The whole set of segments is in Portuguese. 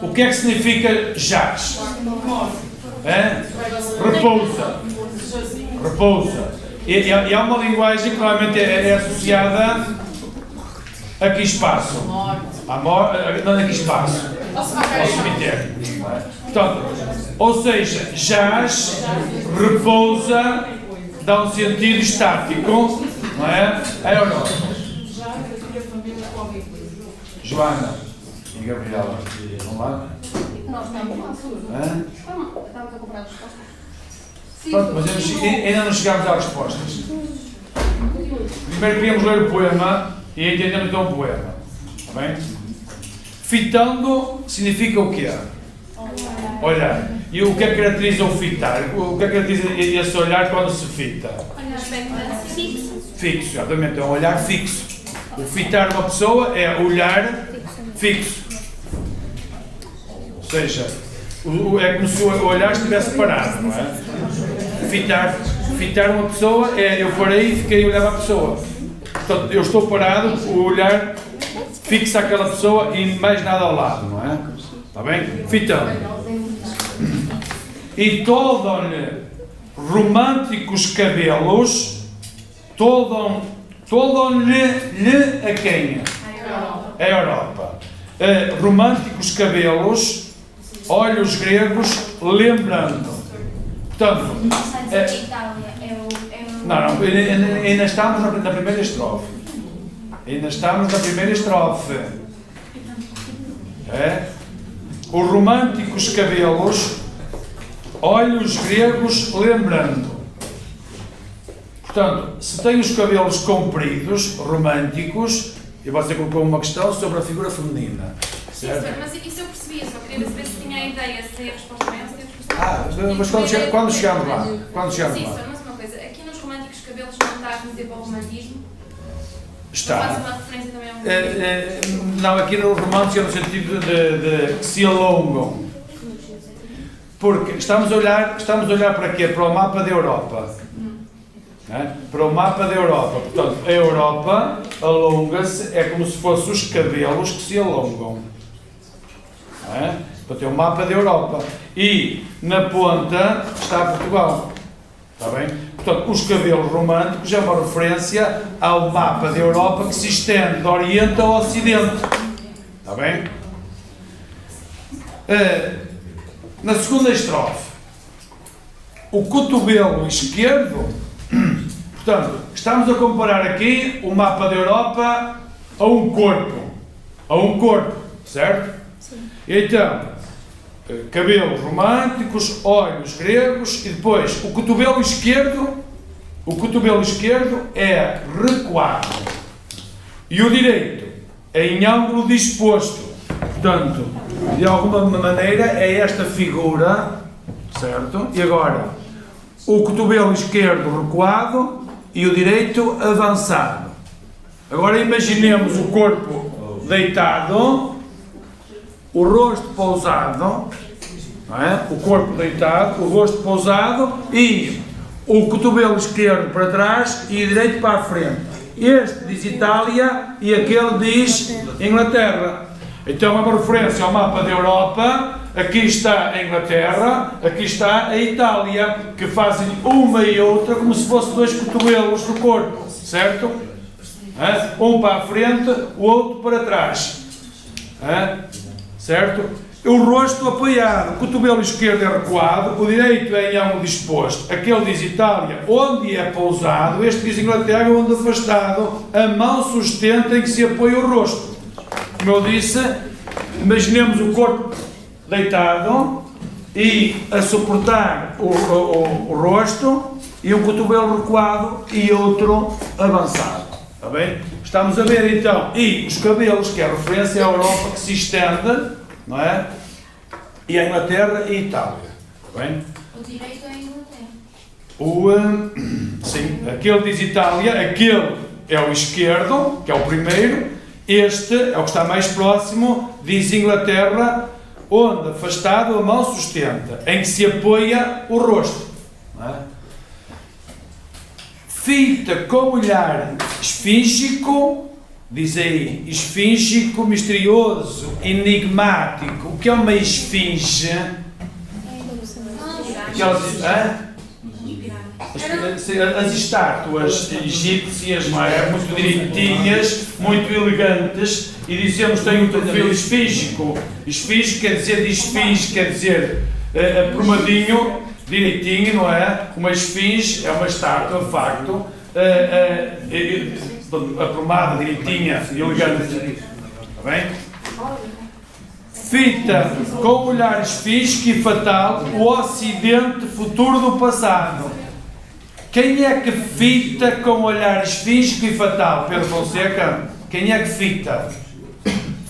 O que é que significa jaz? É? Repousa. Repousa. E há uma linguagem que normalmente é associada a que espaço? Não a que espaço? Ao cemitério. Portanto, ou seja, jaz, repousa, dá um sentido estático, não é? A Europa. Joana e Gabriela, vamos lá? Nós estamos a comprar respostas. Pronto, mas ainda não chegámos às respostas. Primeiro queríamos ler o poema e entendemos então o poema. Está bem? Fitando significa o quê? Olhar. E o que é que caracteriza o fitar? O que é que caracteriza esse olhar quando se fita? Fixo. Fixo, exatamente, é um olhar fixo. O fitar uma pessoa é olhar fixo. Ou seja, é como se o olhar estivesse parado, não é? Fitar uma pessoa é eu parei e fiquei a olhar para a pessoa. Portanto, eu estou parado, o olhar fixa aquela pessoa e mais nada ao lado, não é? Está bem? Fitando. E toldam-lhe românticos cabelos, toldam-lhe a quem? A Europa. Românticos cabelos, olhos gregos, lembrando. Portanto, não, ainda estamos na primeira estrofe. Ainda estamos na primeira estrofe. Os românticos cabelos, olhos gregos, lembrando. Portanto, se tem os cabelos compridos, românticos, e você colocou uma questão sobre a figura feminina. Certo? Sim, mas isso eu percebi, só queria saber se tinha a ideia, se a resposta bem ou se a resposta Mas quando chegamos lá? Sim, só mais uma coisa, aqui nos românticos cabelos não está a remeter para o romantismo? Está. Faz uma referência também ao romantismo? Não, aqui no romântico é no sentido de que se alongam. Porque estamos a olhar para quê? Para o mapa da Europa. Para o mapa da Europa. Portanto, a Europa alonga-se, é como se fossem os cabelos que se alongam. Portanto, é o mapa da Europa. E na ponta está Portugal. Está bem? Portanto, os cabelos românticos é uma referência ao mapa da Europa que se estende de Oriente ao Ocidente. Está bem? Na segunda estrofe, o cotovelo esquerdo, portanto, estamos a comparar aqui o mapa da Europa a um corpo, certo? Sim. Então, cabelos românticos, olhos gregos e depois o cotovelo esquerdo é recuado e o direito é em ângulo disposto. Portanto, de alguma maneira é esta figura, certo? E agora, o cotovelo esquerdo recuado e o direito avançado. Agora imaginemos o corpo deitado, o rosto pousado, não é? O corpo deitado, o rosto pousado e o cotovelo esquerdo para trás e o direito para a frente. Este diz Itália e aquele diz Inglaterra. Então é uma referência ao mapa da Europa. Aqui está a Inglaterra, aqui está a Itália, que fazem uma e outra como se fossem dois cotovelos do corpo, certo? Um para a frente, o outro para trás. Certo? O rosto apoiado, o cotovelo esquerdo é recuado, o direito é em ângulo disposto. Aquele diz Itália, onde é pousado, este diz Inglaterra, onde afastado, a mão sustenta em que se apoia o rosto. Como eu disse, imaginemos o corpo deitado e a suportar o rosto e um cotovelo recuado e outro avançado. Está bem? Estamos a ver então, e os cabelos, que é a referência à Europa que se estende, não é? E a Inglaterra e a Itália. Está bem? O direito é a Inglaterra. Sim, aquele diz Itália, aquele é o esquerdo, que é o primeiro, este é o que está mais próximo, diz Inglaterra, onde afastado a mão sustenta, em que se apoia o rosto. Não é? Fita com olhar esfíngico, Diz aí, esfíngico, misterioso, enigmático. O que é uma esfinge? As estátuas egípcias, não é? Muito direitinhas, muito elegantes, e dizemos que tem um perfil esfíngico. Esfíngico quer dizer de esfinge, quer dizer aprumadinho, direitinho, não é? Uma esfinge é uma estátua, de facto, aprumada, direitinha, elegante. Está bem? Fita com olhar esfíngico e fatal, o ocidente futuro do passado. Quem é que fita com olhar esfíngico e fatal? Pedro Fonseca? Quem é que fita?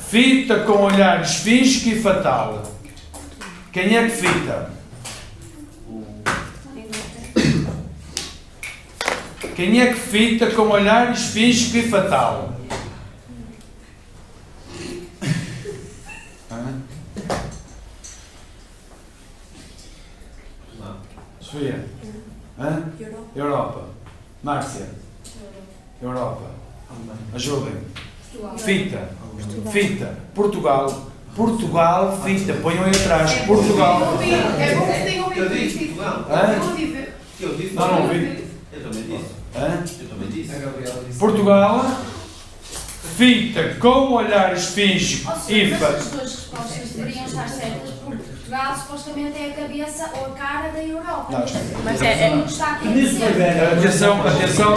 Fita com olhar esfíngico e fatal. Quem é que fita? Quem é que fita com olhar esfíngico e fatal? Sofia? Europa. Márcia? Europa. Ajudem. Fita. Fita. Portugal. Portugal, fita. Ponham aí atrás. Portugal. É bom que tenham ouvido isso. Eu disse. Não ouvi. Eu também disse. Eu também disse. Portugal, fita com olhar esfíngico e Mas as fatal. duas respostas deveriam estar certas, porque Portugal supostamente é a cabeça ou a cara da Europa. Não, Mas é está aqui a dizer. atenção, atenção.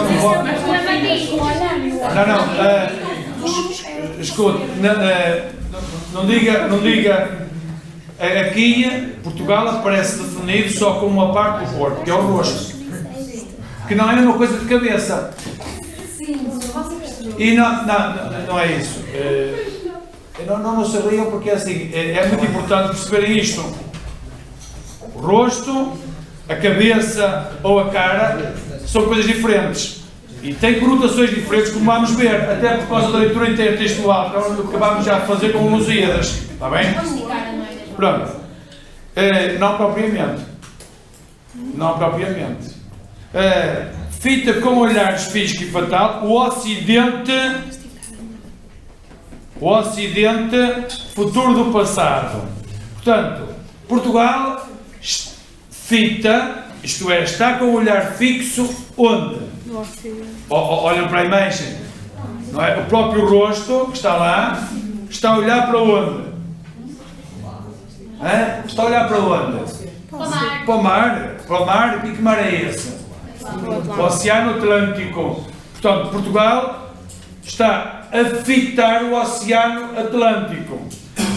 Escute, não diga. Aqui, Portugal aparece definido só como uma parte do corpo, que é o rosto. Que não é uma coisa de cabeça. Sim, você percebeu. E não é isso. Não se ligam porque assim, é muito importante perceberem isto. O rosto, a cabeça ou a cara são coisas diferentes. E têm conotações diferentes, como vamos ver, até por causa da leitura intertextual, que acabámos já de fazer com o Lusíadas. Está bem? Comunicar, não é? Pronto. Não propriamente. Não propriamente. Fita com olhar esfíngico e fatal, o ocidente, futuro do passado. Portanto, Portugal, fita, isto é, está com o olhar fixo onde? Olham para a imagem, não é? O próprio rosto que está lá, está a olhar para onde? Está a olhar para onde? Para o mar. Para o mar. E que mar é esse? O Oceano Atlântico. Portanto, Portugal está a fitar o Oceano Atlântico.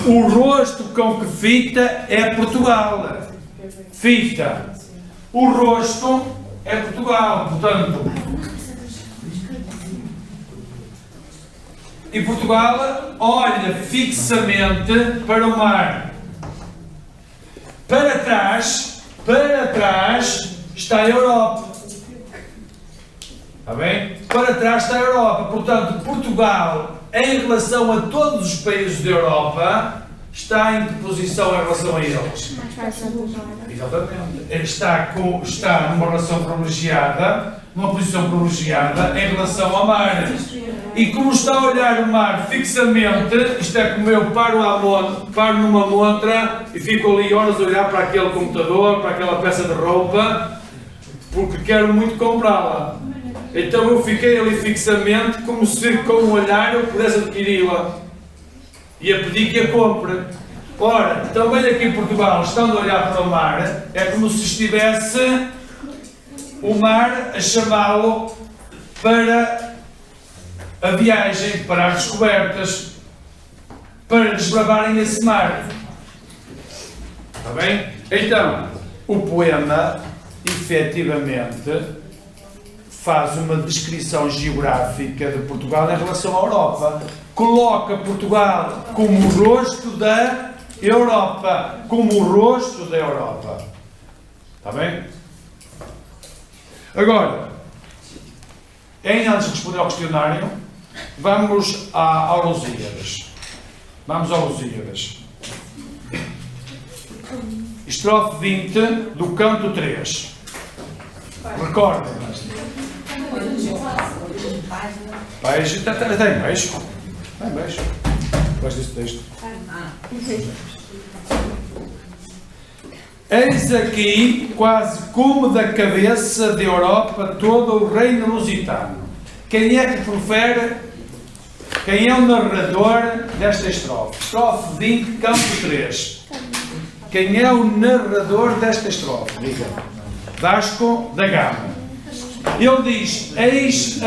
O rosto com que fita é Portugal. Fita. O rosto é Portugal. Portanto, e Portugal olha fixamente para o mar. Para trás está a Europa. Está bem? Para trás está a Europa. Portanto, Portugal, em relação a todos os países da Europa, está em que posição em relação a eles? Exatamente. Está numa relação privilegiada, numa posição privilegiada em relação ao mar. E como está a olhar o mar fixamente, isto é como eu paro numa montra e fico ali horas a olhar para aquele computador, para aquela peça de roupa, porque quero muito comprá-la. Então eu fiquei ali fixamente, como se com o olhar eu pudesse adquiri-la. E a pedir que a compre. Ora, também aqui em Portugal, estando a olhar para o mar, é como se estivesse o mar a chamá-lo para a viagem, para as descobertas, para desbravarem esse mar. Está bem? Então, o poema, efetivamente, faz uma descrição geográfica de Portugal em relação à Europa. Coloca Portugal como o rosto da Europa. Como o rosto da Europa. Está bem? Agora, antes de responder ao questionário, vamos ao Lusíadas. Vamos ao Lusíadas. Estrofe 20 do canto 3. Recordem. Baixo, está em baixo. Está em baixo. Gosto deste texto. Eis aqui, quase como da cabeça da Europa, todo o reino lusitano. Quem é que profere? Quem é o narrador desta estrofe? Estrofe 20, campo 3. Quem é o narrador desta estrofe? Diga. Vasco da Gama. Ele diz, eis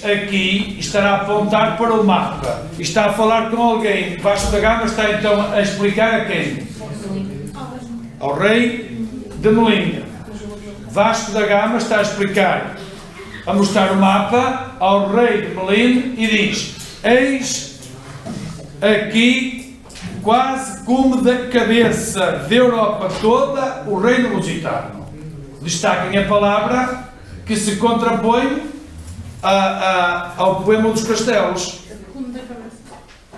aqui, estará a apontar para o mapa. Está a falar com alguém. Vasco da Gama está então a explicar a quem? Ao rei de Melinda. Vasco da Gama está a explicar, a mostrar o mapa ao rei de Melinda e diz, eis aqui, quase como da cabeça da Europa toda, o reino lusitano. Destaquem a palavra que se contrapõe ao poema dos castelos.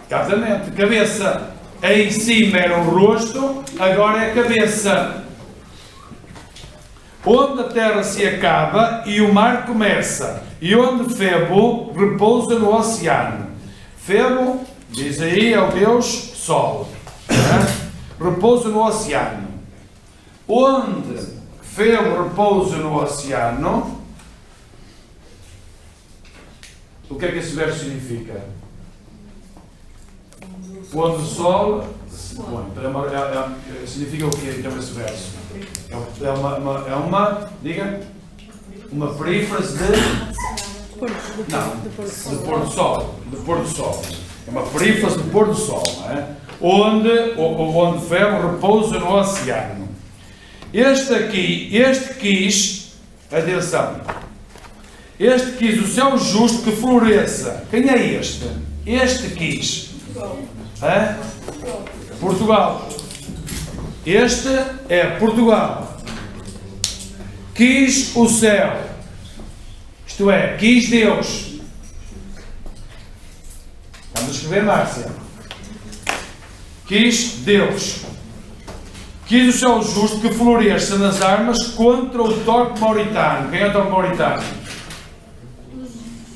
Exatamente. Cabeça em cima era o rosto, agora é a cabeça. Onde a terra se acaba e o mar começa, e onde Febo repousa no oceano. Febo, diz aí, é o Deus Sol. Repousa no oceano. Onde Febo repousa no oceano. O que é que esse verso significa? Onde o Sol se põe. Significa o que então esse verso? É uma diga, uma perífrase de pôr do sol. De pôr do sol. É uma perífrase de pôr do sol, não é? Onde Febo repousa no oceano. Este quis, atenção, este quis o céu justo que floresça. Quem é este? Este quis. Portugal. Este é Portugal. Quis o céu. Isto é, quis Deus. Vamos a escrever, Márcia. Quis Deus. Quis o céu justo que floresça nas armas contra o torpe mauritano. Quem é o torpe mauritano?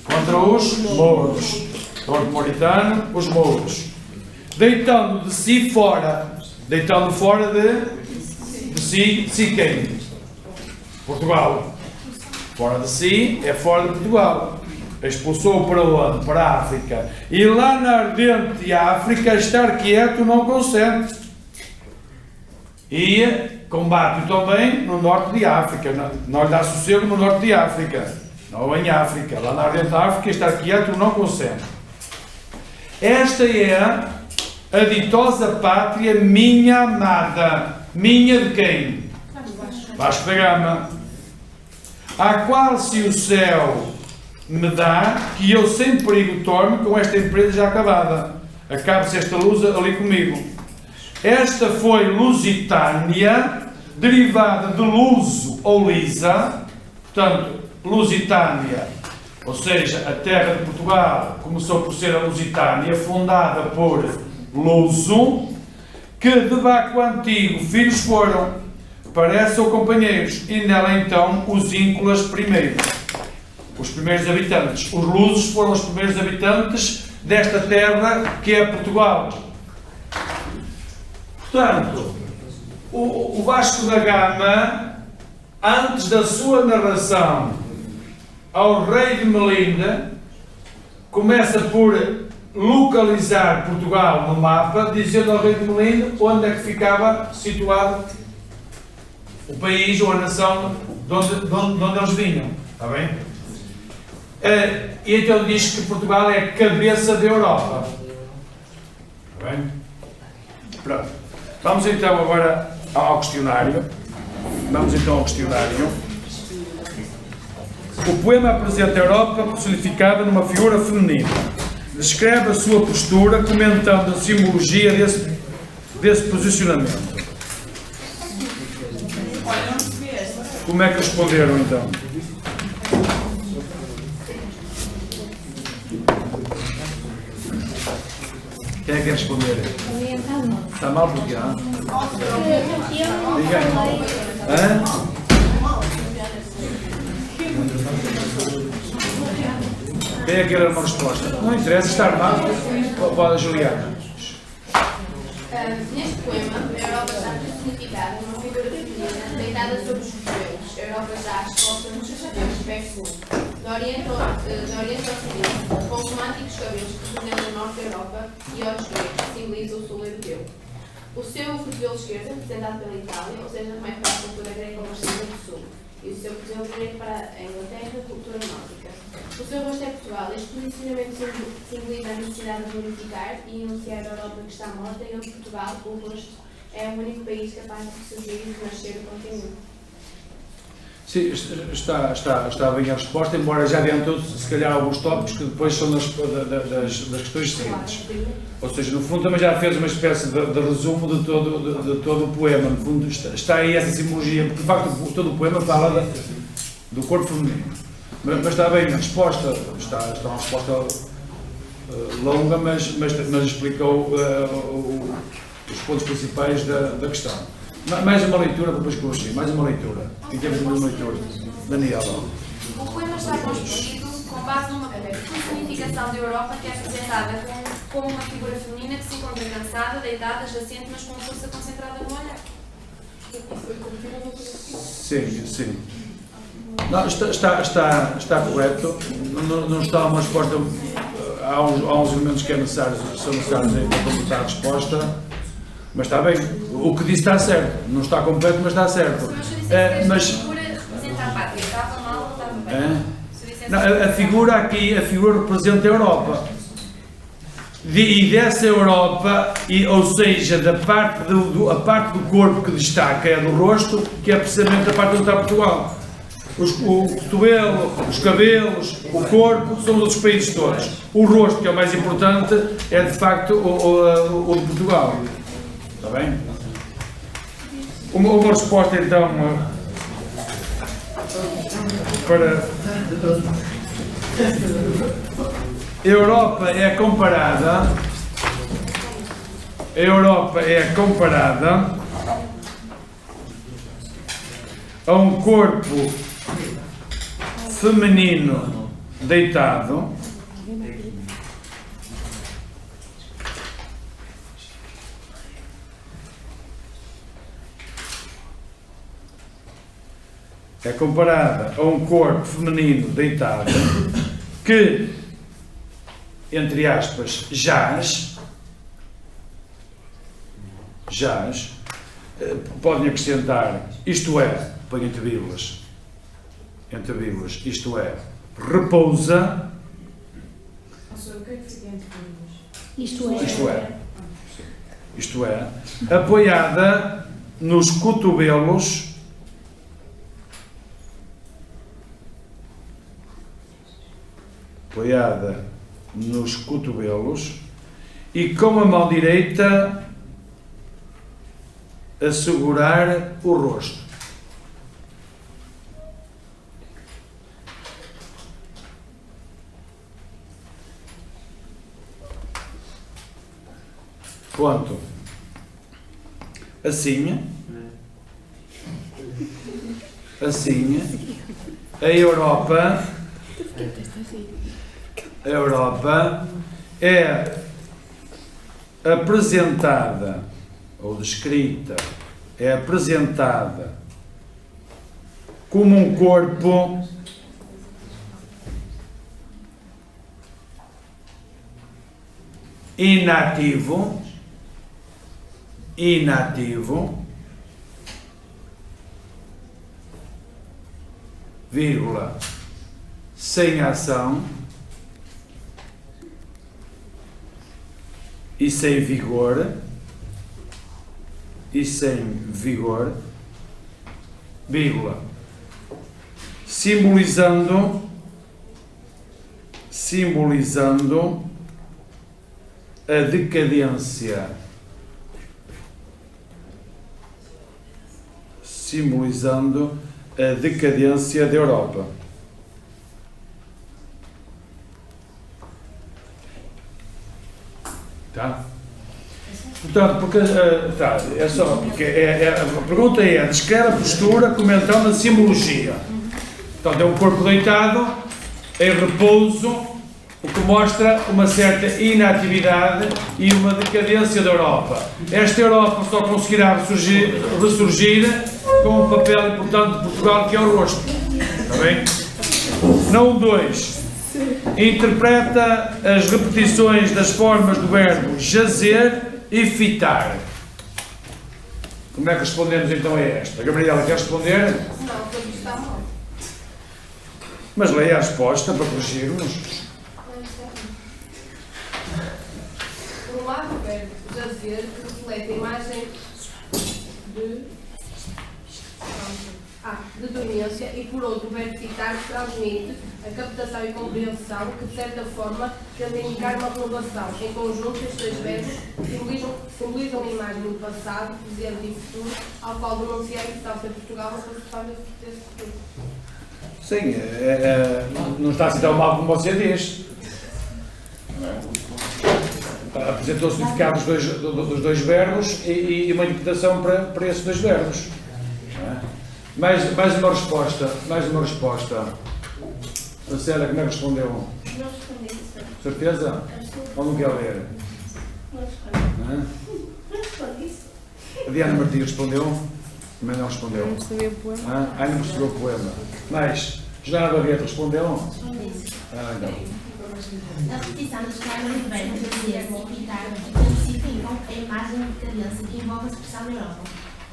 Contra os mouros. Torpe mauritano, os mouros. Deitando de si fora. Deitando fora de si quem? Portugal. Fora de si é fora de Portugal. Expulsou para onde? Para a África. E lá na ardente África estar quieto não consente. E combate também no norte de África. Não lhe dá sossego no norte de África. Não em África. Lá na ardente África estar quieto não consente. Esta é a ditosa pátria minha amada. Minha de quem? Vasco da Gama. À qual se o céu me dá, que eu sem perigo torno com esta empresa já acabada. Acabe-se esta luz ali comigo. Esta foi Lusitânia, derivada de luso ou lisa. Portanto, Lusitânia, ou seja, a terra de Portugal começou por ser a Lusitânia, fundada por Luso, que de Baco Antigo filhos foram, parece ou companheiros, e nela então os ínculas primeiros, os primeiros habitantes. Os lusos foram os primeiros habitantes desta terra que é Portugal. Portanto, o Vasco da Gama, antes da sua narração ao rei de Melinda, começa por localizar Portugal no mapa, dizendo ao rei de Melinda onde é que ficava situado o país ou a nação de onde eles vinham. Está bem? E então diz que Portugal é a cabeça da Europa. Está bem? Pronto. Vamos então agora ao questionário. Vamos então ao questionário. O poema apresenta a Europa personificada numa figura feminina. Descreve a sua postura comentando a simbologia desse posicionamento. Como é que responderam então? Quem é que quer responder? Está mal porque há? Ninguém? Hã? Tem aqui uma resposta. Não interessa, está armado. Pode, Juliana. Neste poema, a Europa está personificada numa figura feminina deitada sobre os cotovelos. A Europa jaz exposta nos seus cabelos, verso 1. Do Oriente ao Ocidente, com os românticos cabelos que representam o Norte da Europa e olhos gregos, que simbolizam o Sul Europeu. O seu cotovelo esquerdo, representado pela Itália, ou seja, remete para a cultura greco-marxista do Sul. E o seu cotovelo direito para a Inglaterra, cultura nórdica. O seu rosto é Portugal. Este posicionamento simboliza a necessidade de glorificar e enunciar a Europa que está morta e onde Portugal, o rosto, é o único país capaz de ressurgir e de renascer o continente. Sim, está bem a resposta, embora já adiantou se calhar alguns tópicos que depois são das questões seguintes. Ou seja, no fundo também já fez uma espécie de resumo de todo o poema. No fundo está aí essa simbologia, porque de facto todo o poema fala do corpo feminino. Mas está bem, a resposta está uma resposta longa, mas explicou os pontos principais da questão. Mais uma leitura para depois corrigir, mais uma leitura. E temos uma leitura. Daniela. O poema está construído com base numa personificação da Europa que é apresentada como uma figura feminina que se encontra cansada, deitada, jacente, mas com força concentrada no olhar. Sim. Não, está correto. Não está uma resposta. Há uns elementos que são necessários para completar a resposta. Mas está bem, o que disse está certo, não está completo, mas está certo. Mas a figura representa a pátria, estava mal, estava bem. Não, a figura aqui, a figura representa a Europa. E dessa Europa, ou seja, a parte do corpo que destaca é do rosto, que é precisamente a parte onde está Portugal. O cotovelo, os cabelos, o corpo, são dos países todos. O rosto, que é o mais importante, é de facto o de Portugal. Está bem? Uma resposta então para a Europa é comparada a um corpo feminino deitado que, entre aspas, jaz, podem acrescentar, isto é, põe entre vírgulas, isto é, repousa, isto é, apoiada nos cotovelos, e com a mão direita a segurar o rosto. Ponto. Assim, a Europa é apresentada, ou descrita, é apresentada como um corpo inativo, vírgula, sem ação e sem vigor, vírgula, simbolizando a decadência, da Europa. Tá? Portanto, porque, é só, porque a pergunta é, descreve a postura comentando a simbologia. Portanto, é um corpo deitado, em repouso, o que mostra uma certa inatividade e uma decadência da Europa. Esta Europa só conseguirá ressurgir com um papel importante de Portugal, que é o rosto. Está bem? Não 2. Interpreta as repetições das formas do verbo jazer e fitar. Como é que respondemos então a esta? Gabriela, quer responder? Não, porque está mal. Mas leia a resposta para corrigirmos. Por um lado, o verbo jazer reflete a imagem de dormência e, por outro, o verbo fitar transmite a captação e compreensão que, de certa forma, tende a indicar uma renovação. Em conjunto, estes dois verbos simbolizam a imagem do passado, presente e futuro, ao qual denuncia a importância de Portugal na construção desse futuro. Sim, não está assim tão mal como você diz. Apresentou o significado dos dois verbos e uma interpretação para esses dois verbos. Mais uma resposta. A Célia, como é que respondeu? Não respondi isso. Certeza? Ou não quer ler? Não respondi. Não respondi isso. A Diana Martins respondeu? Também não respondeu. Não percebi o poema. Não percebeu o poema. Mas, Joana Barreto respondeu? Então. A repetição das formas do verbo jazer ou fitar intensificam a imagem de decadência que envolve a expressão da Europa.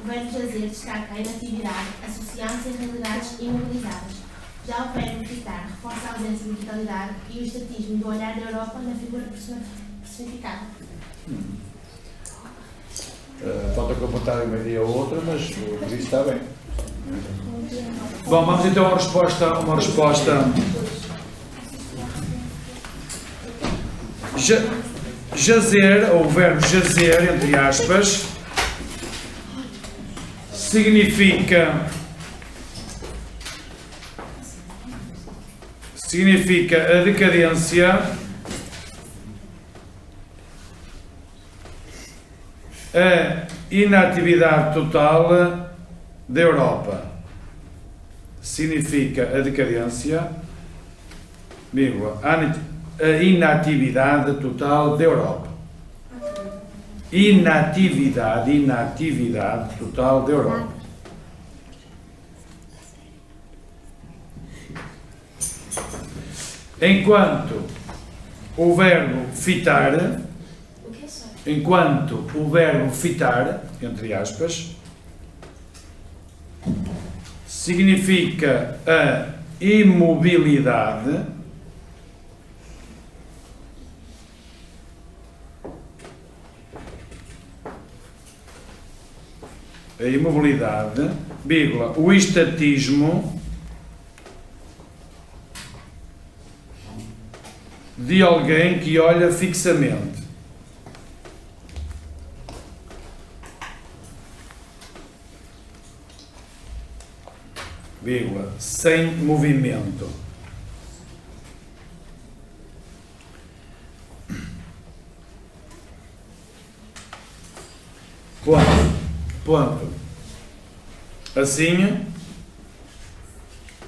O verbo jazer destaca a inatividade, associando-se a realidades imobilizadas. Já o verbo fitar reforça a ausência de vitalidade e o estatismo do olhar da Europa na figura personificada. Falta completar uma ideia ou outra, mas o que disse está bem. Bom, vamos então a uma resposta. Jazer, ou o verbo jazer, entre aspas, significa a decadência, a inatividade total da Europa. Significa a decadência, vírgula, a inatividade total da Europa. Inatividade total da Europa. Enquanto o verbo fitar, entre aspas, significa a imobilidade, vírgula, o estatismo de alguém que olha fixamente. Vírgula, sem movimento. Ponto. Assim,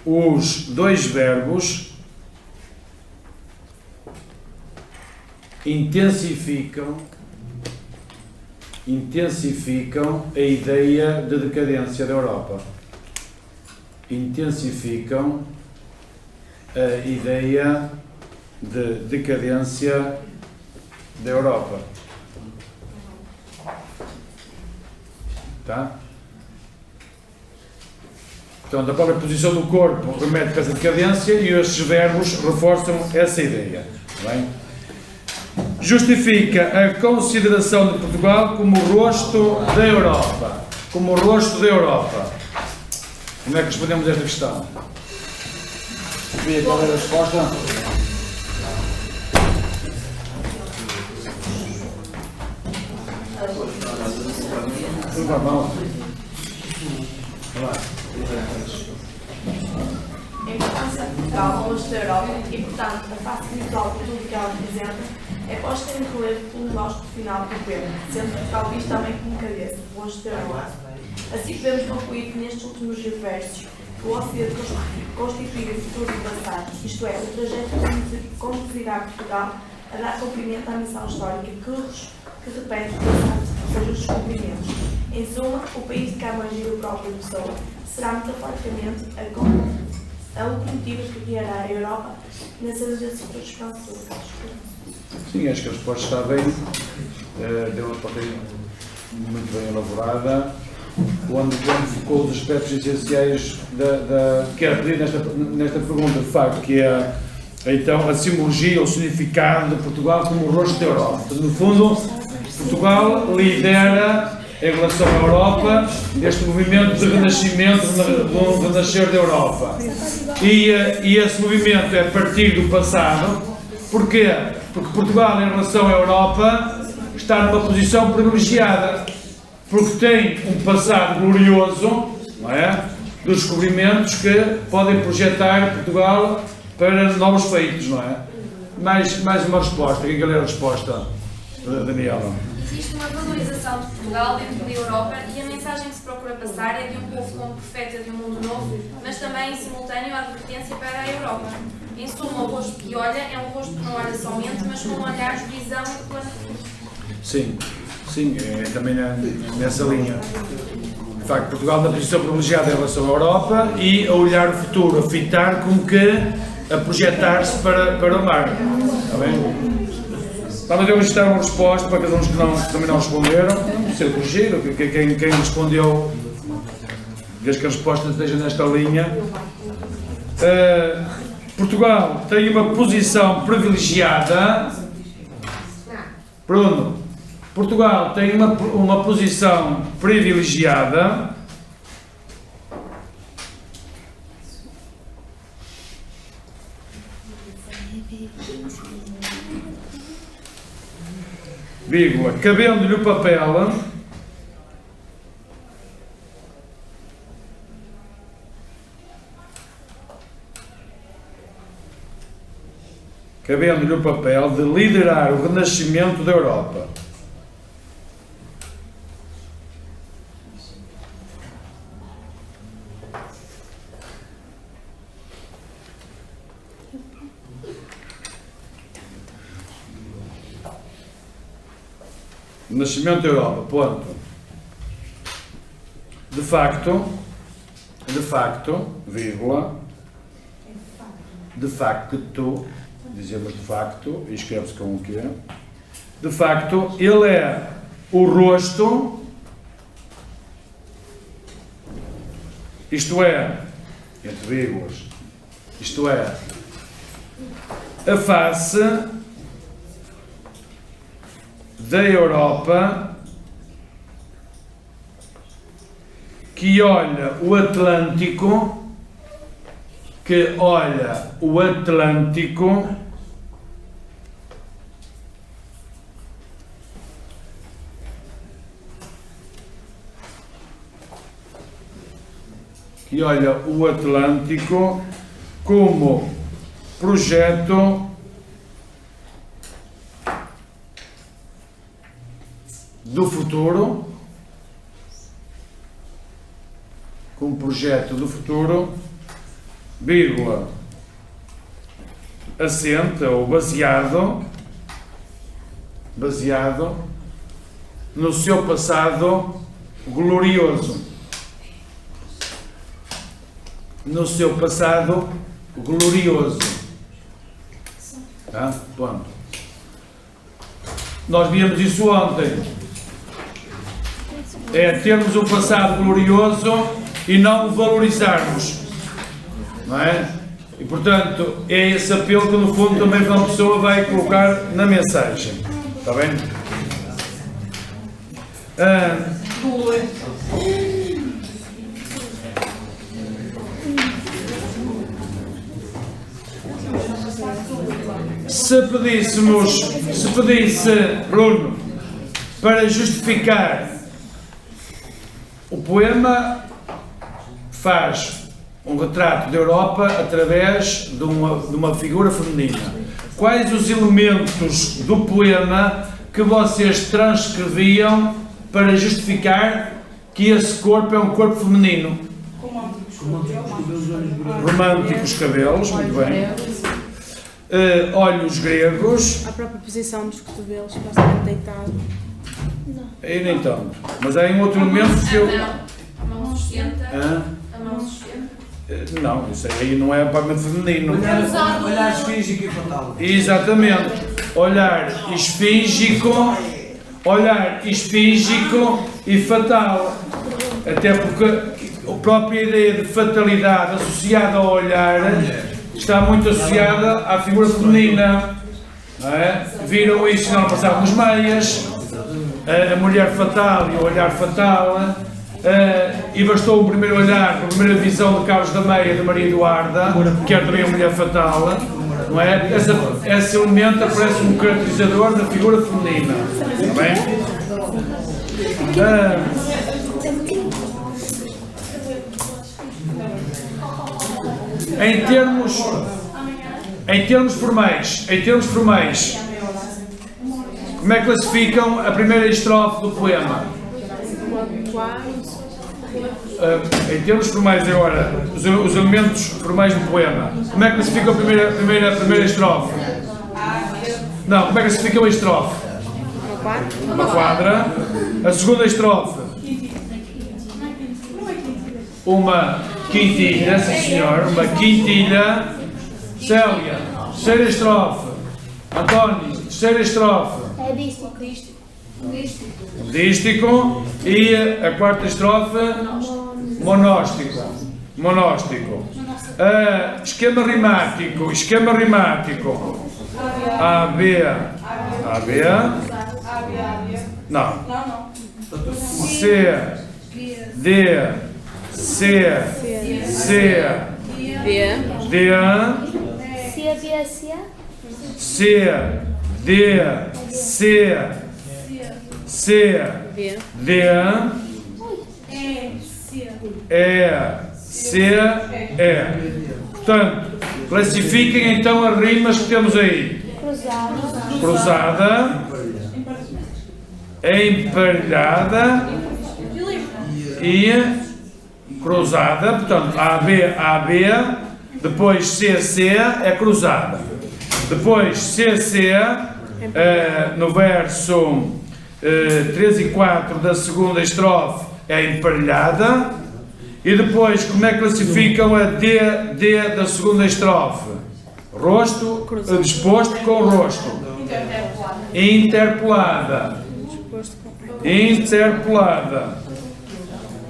os dois verbos intensificam a ideia de decadência da Europa. Intensificam a ideia de decadência da Europa. Tá? Portanto, a própria posição do corpo remete para essa decadência e estes verbos reforçam essa ideia. Bem? Justifica a consideração de Portugal como o rosto da Europa. Como o rosto da Europa. Como é que respondemos a esta questão? Sabia qual era a resposta? Não vai mal. Vai lá. A importância de Portugal ao rosto da Europa e, portanto, a face visual de tudo que ela representa é posta em relevo pelo nóstico final do poema, sendo Portugal visto também como cabeça, o rosto da Europa. Assim podemos concluir que nestes últimos versos do Ocidente constituir o futuro do passado, isto é, o trajeto que conduzirá Portugal a dar cumprimento à missão histórica que repete o passado seja os descobrimentos. Em suma, o país de Camões e o próprio Pessoa será metaforicamente a locomotiva que guiará a Europa nessas atitudes expansivas. Sim, acho que a resposta está bem, deu uma resposta muito bem elaborada, onde focou os aspectos essenciais que era pedido nesta pergunta, de facto, que é então a simbologia, o significado de Portugal como o rosto da Europa. Portanto, no fundo, Portugal lidera em relação à Europa este movimento de renascimento, do renascer da Europa. E esse movimento é a partir do passado. Porquê? Porque Portugal, em relação à Europa, está numa posição privilegiada, porque tem um passado glorioso, não é? Dos descobrimentos que podem projetar Portugal para novos feitos, não é? Mais uma resposta. Quem quer ler a resposta, Daniela? Existe uma valorização de Portugal dentro da Europa e a mensagem que se procura passar é de um povo como profeta de um mundo novo, mas também, em simultâneo, a advertência para a Europa. Em suma, o rosto que olha é um rosto que não olha somente, mas com um olhar de visão e de plano futuro. Sim, é também nessa linha. De facto, Portugal na posição privilegiada em relação à Europa e a olhar o futuro, a fitar como que a projetar-se para o mar. Está bem? Vamos registrar uma resposta para aqueles que também não responderam, ser corrigido, quem respondeu, desde que a resposta esteja nesta linha. Portugal tem uma posição privilegiada. Bruno, Portugal tem uma posição privilegiada vírgula, cabendo-lhe o papel de liderar o renascimento da Europa. Nascimento da Europa, ponto. De facto, vírgula, de facto, dizemos de facto, e escreve-se com o quê? De facto, ele é o rosto, isto é, entre vírgulas, isto é, a face da Europa que olha o Atlântico, como projeto do futuro, vírgula, assenta ou baseado no seu passado glorioso. Tá? Ponto. Nós víamos isso ontem. É termos um passado glorioso e não o valorizarmos, não é? E portanto é esse apelo que no fundo também a pessoa vai colocar na mensagem, está bem? Se pedisse, Bruno, para justificar o poema, faz um retrato da Europa através de uma figura feminina. Quais os elementos do poema que vocês transcreviam para justificar que esse corpo é um corpo feminino? Românticos cabelos, muito bem. Olhos gregos. A própria posição dos cotovelos, bastante deitado. Aí nem tanto. Mas há um outro elemento que eu. A mão sustenta. Hã? A mão sustenta. Não, isso aí não é apartamento feminino. Olhar esfíngico e fatal. Exatamente. Olhar esfíngico. Olhar esfíngico e fatal. Até porque a própria ideia de fatalidade associada ao olhar está muito associada à figura feminina. Não é? Viram isso no ano passado nos meias. A mulher fatal e o olhar fatal. E bastou o primeiro olhar, a primeira visão de Carlos da Meia de Maria Eduarda, que era também a mulher fatal, não é? Esse elemento aparece um caracterizador da figura feminina, está bem? Em termos formais, como é que classificam a primeira estrofe do poema? Em termos formais agora, os elementos formais do poema, como é que classificam a primeira estrofe? Não, como é que classificam a estrofe? Uma quadra. A segunda estrofe? Uma quintilha, sim senhor, uma quintilha. Célia, terceira estrofe. António, terceira estrofe. É dístico. Dístico. E a quarta estrofe, monóstico. Esquema rimático. AB. Não. C. D. C. D. Portanto, classifiquem então as rimas que temos aí. Cruzada, emparelhada e cruzada. Portanto, AB, depois CC é cruzada. Depois CC, no verso 3 e 4 da segunda estrofe é emparelhada. E depois, como é que classificam a D da segunda estrofe? Rosto, disposto com rosto. Interpolada.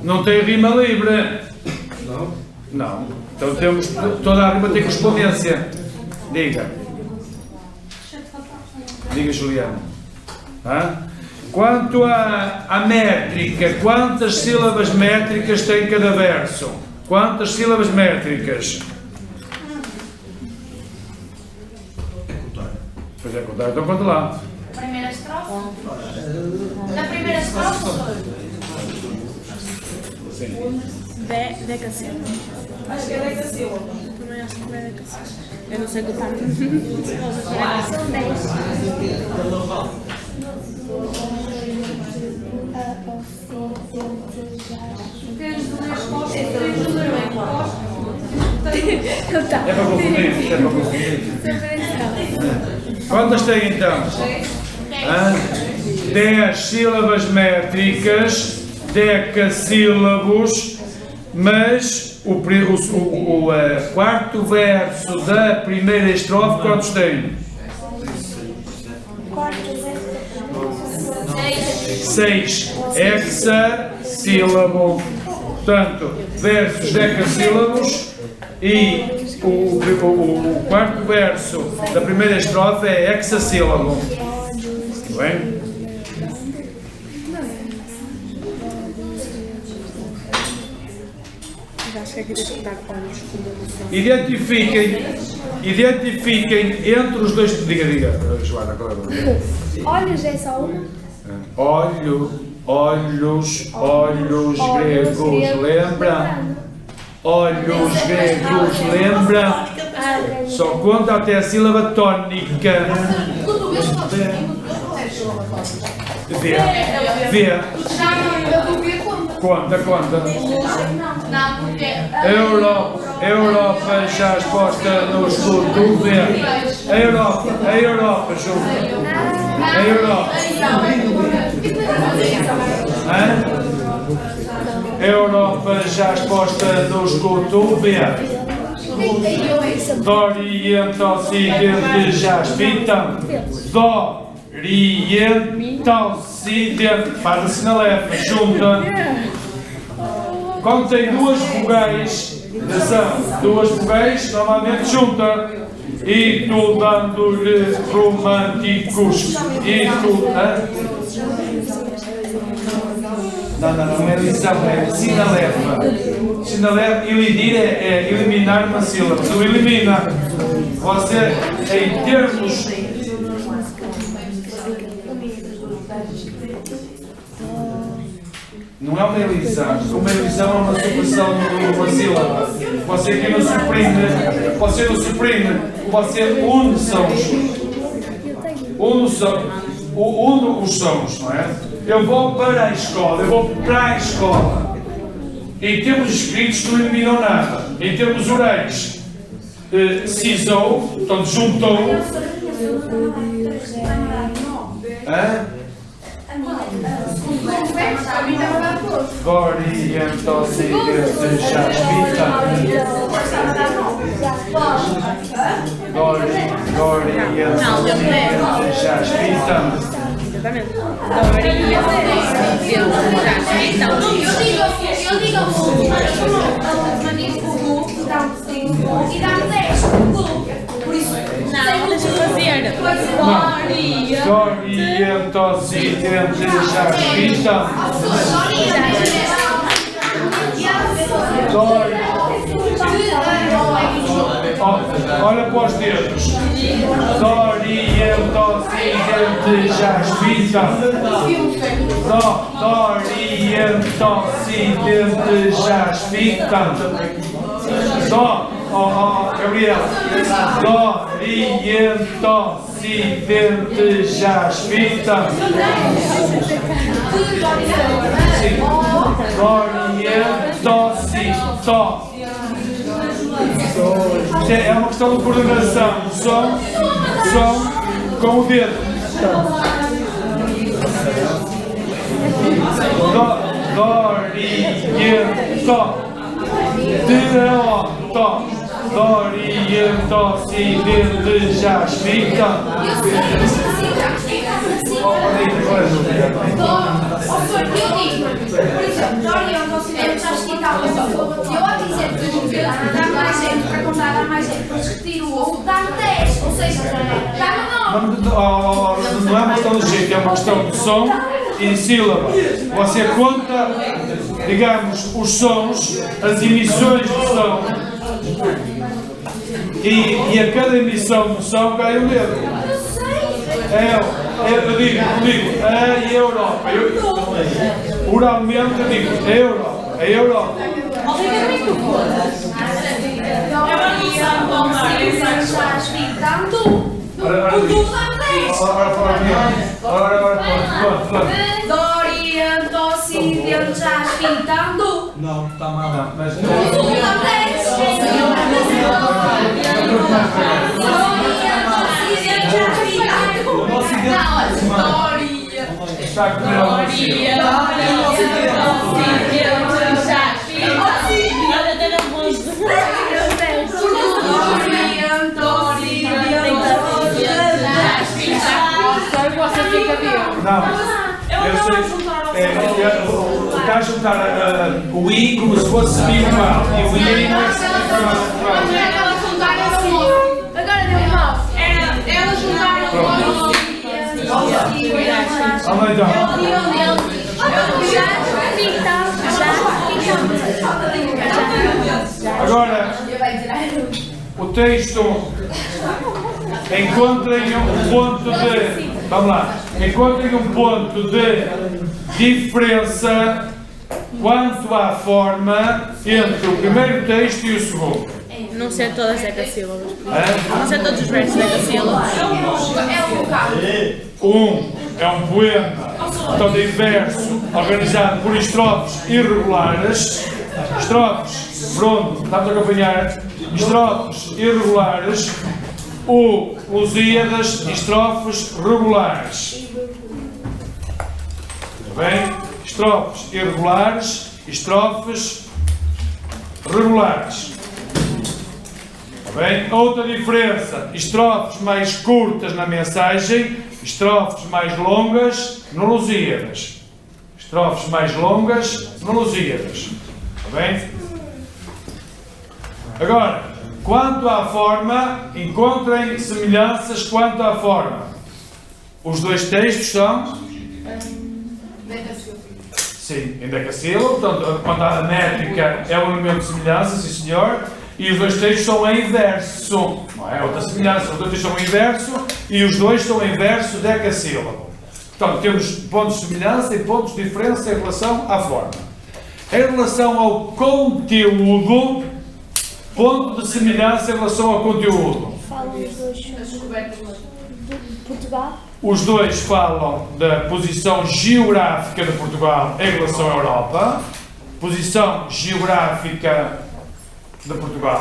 Não tem rima livre? Não. Então temos, toda a rima tem correspondência. Diga, Juliano. Quanto à métrica, quantas sílabas métricas tem cada verso? Quantas sílabas métricas? Pois é, contar, então conta lá. Primeira estrofe? Na primeira estrofe? Sim. Decassílabo. Acho que é decassílabo. Também acho que é decassílabo. Eu não sei contar. São 10. É para confundir. Quantas tem então? 10 sílabas métricas, decassílabos, mas o quarto verso da primeira estrofe, quantos tem? 6 hexassílabo. Portanto, versos decassílabos e o quarto verso da primeira estrofe é hexassílabo. Muito bem? Acho que aqui deixa eu dar olhos com Identifiquem entre os dois. Diga, Joana, qual é o nome? Olhos é só uma? Olhos gregos, lembra? Olhos gregos, lembra? Só conta até a sílaba tónica. V. Conta. Não, porque. A Europa já exposta no escudo verde. A Europa, Ju. A Europa. Hã? A Europa já exposta no escudo verde. Do Oriente ao Ocidente já espitam. Do Oriente ao Ocidente. Faz assim na leva, junta. Quando tem duas vogais, duas vogais, normalmente junta. E tu dando-lhe românticos. E tu. Não é lição, é sinaleva. Sinaleva, elidir é eliminar uma sílaba. Tu elimina. Você, em termos. Não é uma eleição. Uma eleição é uma supressão de uma sílaba. Você aqui não suprime. Você não suprime. Você une sons. Une os sons, não é? Eu vou para a escola. Em termos escritos não eliminam nada. Em termos orais, cisou, portanto juntou. Do Oriente ao Ocidente já espita. Do Oriente ao Ocidente já espita. Exatamente. Da Oriente ao Ocidente já espita. Eu digo e dá-me 10. Por isso. Não, deixa eu fazer. Do Oriente ao Ocidente já espita. Olha para os dedos. Do Oriente ao Ocidente já espita. Do Oriente ao Ocidente já espita. Gabriel. Do Oriente ao Ocidente já espita. Sim. Do Oriente ao Ocidente. É uma questão de coordenação. Som com o dedo. Do Oriente. Do Oriente ao Ocidente já espita. Eu a dizer que dá mais gente para contar, dá mais gente para discutir o outro, dá-me 10, ou seja, dá-me 9. Não é uma questão de jeito, é uma questão de som e sílaba. Você conta, digamos, os sons, as emissões de som, e a cada emissão de som cai um dedo. Eu digo, a Europa. Oralmente eu digo, a Europa. Do Oriente ao Ocidente já espitando. Não, está mal. Mas está a comer alguma Não, eu sei. Está a juntar o I como se fosse igual. E o I não é Ela juntaram o outro. Agora deu mal. Ela juntaram o outro. Agora, o texto encontrem um ponto de. Vamos lá. Encontrem um ponto de diferença quanto à forma entre o primeiro texto e o segundo. Não ser todas decassílabas. Não ser todos os versos decassílabas. É o vocal. é um poema, portanto, em verso, organizado por estrofes irregulares. Estrofes, pronto, estamos a acompanhar. Estrofes irregulares. O Lusíadas, estrofes regulares. Está bem? Estrofes irregulares, estrofes regulares. Está bem? Outra diferença: estrofes mais curtas na mensagem, estrofes mais longas no Lusíadas. Estrofes mais longas no Lusíadas. Está bem? Agora, quanto à forma, encontrem semelhanças quanto à forma. Os dois textos são? Sim, em decassílabo, portanto, quanto à métrica é um elemento de semelhança, sim senhor, e os dois textos são em verso, não é? Outra semelhança, os dois textos são em verso e os dois são em verso decassílabo. Portanto, temos pontos de semelhança e pontos de diferença em relação à forma. Em relação ao conteúdo, ponto de semelhança em relação ao conteúdo. Falam os dois de Portugal. Os dois falam da posição geográfica de Portugal em relação à Europa. Posição geográfica de Portugal.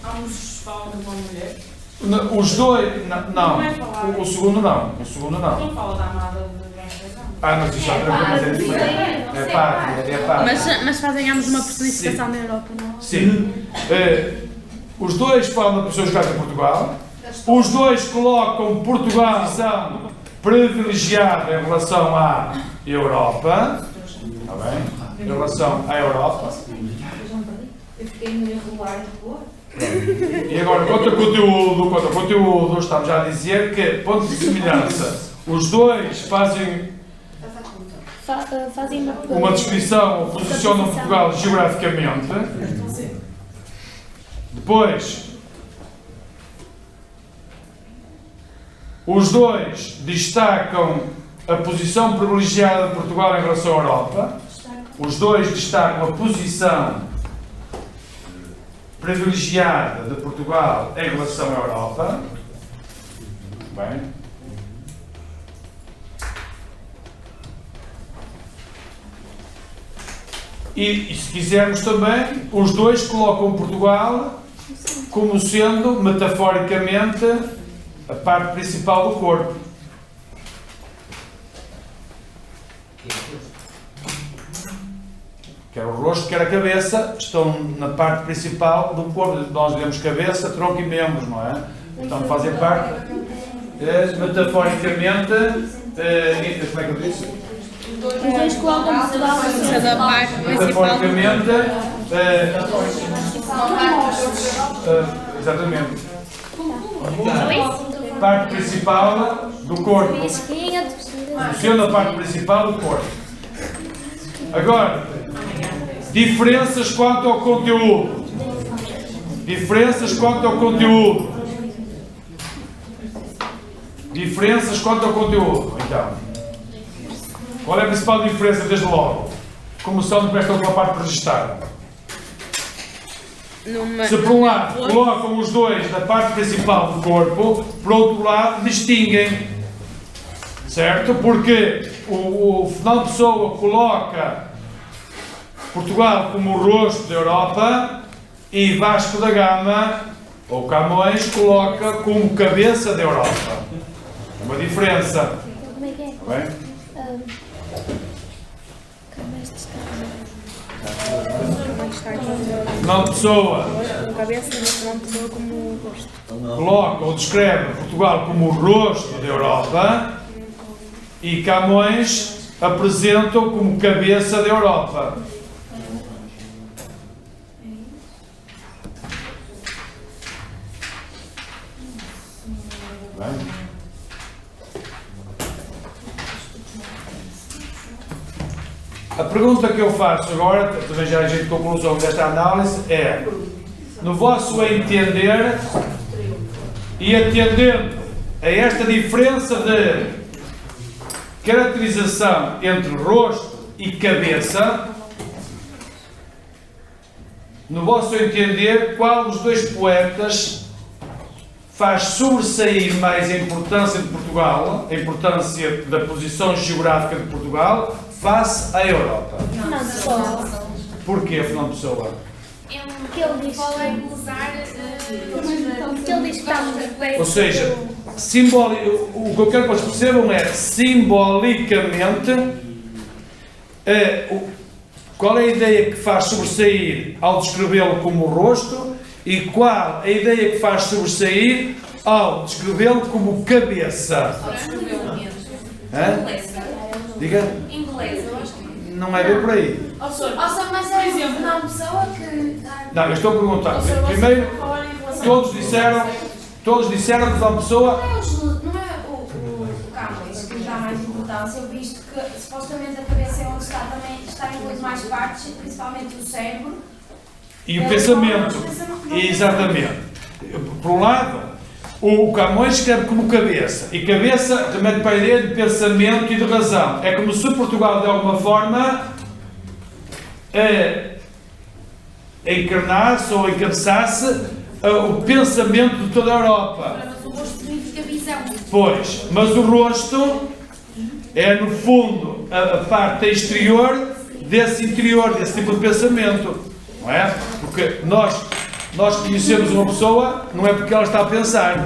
Ambos falam de uma mulher. Os dois. Não. O segundo não. O segundo não. Não fala da amada da Brasil. Mas isso é pátria. Mas fazem ambos uma personificação da Europa, não? Sim. Os dois falam da posição geográfica de Portugal. Os dois colocam Portugal em posição privilegiada em relação à Europa. Está bem? Em relação à Europa. Eu fiquei no irregular de boa. E agora, quanto ao conteúdo, estamos já a dizer que, ponto de semelhança, os dois fazem Fazem uma descrição, ou posicionam Portugal geograficamente. Depois, os dois destacam a posição privilegiada de Portugal em relação à Europa. Os dois destacam a posição privilegiada de Portugal em relação à Europa. Bem. E se quisermos também, os dois colocam Portugal como sendo, metaforicamente, a parte principal do corpo. Quer o rosto, quer a cabeça, estão na parte principal do corpo. Nós dizemos cabeça, tronco e membros, não é? Então fazem parte, metaforicamente, como é que eu disse? Os dois colocam Portugal Da parte principal. Metaforicamente, exatamente. Parte principal do corpo. Sendo a parte principal do corpo. Agora, diferenças quanto ao conteúdo. Diferenças quanto ao conteúdo. Diferenças quanto ao conteúdo. Então, qual é a principal diferença desde logo? Começando por esta última parte registada. Se por um lado colocam os dois na parte principal do corpo, por outro lado distinguem, certo? Porque o Fernando Pessoa coloca Portugal como o rosto da Europa e Vasco da Gama, ou Camões, coloca como cabeça da Europa. É uma diferença. Como é que é? Está bem? Fernando Pessoa coloca ou descreve Portugal como o rosto da Europa e Camões apresenta-o como cabeça da Europa. Bem? A pergunta que eu faço agora, também já a gente conclusão desta análise, é: no vosso entender e atendendo a esta diferença de caracterização entre rosto e cabeça, no vosso entender, qual dos dois poetas faz sobressair mais a importância de Portugal, a importância da posição geográfica de Portugal face à Europa. Porquê, Fernando Pessoa? Porque ele diz que está muito bem. Ou seja, o que eu quero que vocês percebam é, simbolicamente, qual é a ideia que faz sobressair ao descrevê-lo como rosto e qual a ideia que faz sobressair ao descrevê-lo como cabeça. Diga? Inglês, eu acho que. Não é bem por aí. Mas é uma pessoa que... Não, eu estou a perguntar. Primeiro, todos disseram que Fernando Pessoa... Não é o Camões que dá mais importância, visto que supostamente a cabeça é onde está incluído mais partes, principalmente o cérebro. E o pensamento. Exatamente. Por um lado, o Camões escreve como cabeça. E cabeça remete para a ideia de pensamento e de razão. É como se Portugal, de alguma forma, encarnasse ou encabeçasse o pensamento de toda a Europa. Mas o rosto significa visão. Pois, mas o rosto é, no fundo, a parte exterior desse interior, desse tipo de pensamento. Não é? Porque nós conhecemos uma pessoa, não é porque ela está a pensar,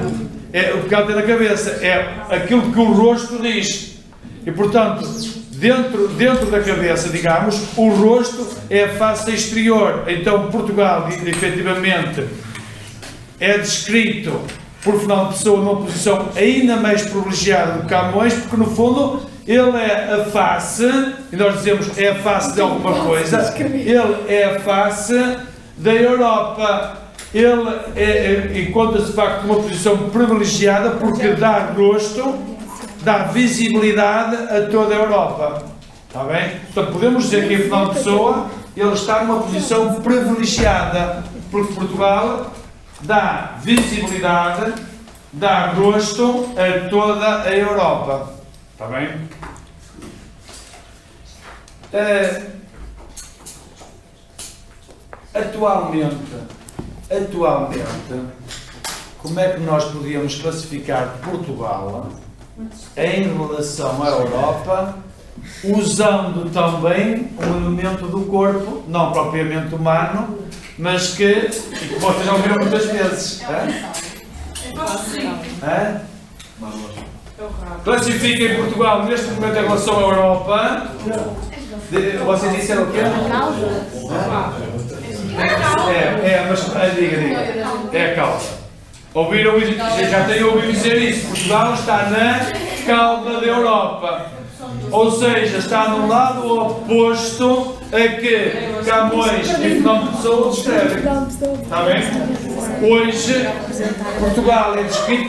é o que ela tem na cabeça, é aquilo que o rosto diz. E, portanto, dentro da cabeça, digamos, o rosto é a face exterior. Então, Portugal, efetivamente, é descrito por Fernando Pessoa numa posição ainda mais privilegiada do que Camões, porque, no fundo, ele é a face, e nós dizemos é a face de alguma coisa, ele é a face da Europa. Ele encontra-se de facto numa posição privilegiada porque dá rosto, dá visibilidade a toda a Europa. Está bem? Portanto, podemos dizer que em Fernando Pessoa ele está numa posição privilegiada porque Portugal dá visibilidade, dá rosto a toda a Europa. Está bem? Atualmente, como é que nós podíamos classificar Portugal em relação à Europa, usando também um elemento do corpo, não propriamente humano, mas que vocês já ouviram muitas vezes. Classifiquem Portugal neste momento em relação à Europa. Vocês disseram o quê? Mas diga. É a causa. Ouviram, já têm ouvido dizer isso. Portugal está na cauda da Europa. Ou seja, está no lado oposto a que Camões e Fernando Pessoa descrevem. Está bem? Hoje, Portugal é descrito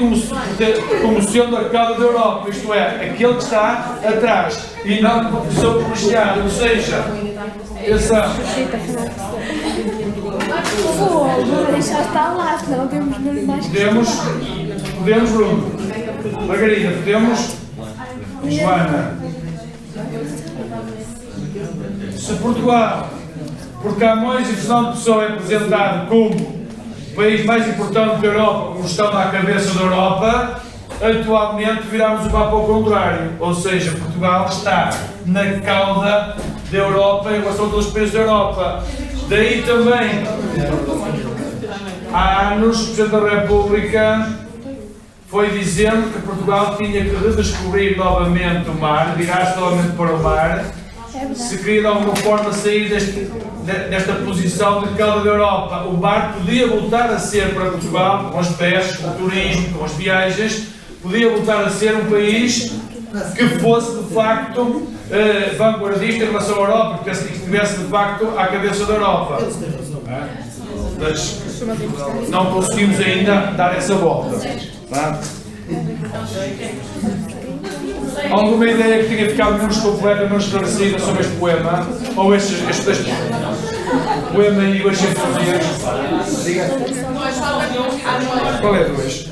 como sendo a cauda da Europa, isto é, aquele que está atrás, e não como pessoa privilegiada. Ou seja, atenção. Já está lá, senão temos mais. Podemos, Bruno. Margarida, podemos. Joana. Se Portugal, por Camões e Fernando Pessoa, é apresentado como o país mais importante da Europa, como estão à cabeça da Europa, atualmente viramos o mapa ao contrário. Ou seja, Portugal está na cauda da Europa em relação a todos os países da Europa. Daí também, há anos, o Presidente da República foi dizendo que Portugal tinha que redescobrir novamente o mar, virar-se novamente para o mar, se queria de alguma forma sair desta posição de cauda da Europa. O mar podia voltar a ser para Portugal, com as pescas, com o turismo, com as viagens, podia voltar a ser um país que fosse de facto vanguardista em relação à Europa, que estivesse de facto à cabeça da Europa. Mas não conseguimos ainda dar essa volta. Tá? Alguma ideia que tenha ficado menos completa, menos esclarecida sobre este poema? Ou estes poema e os exemplos? Diga. Qual é dois?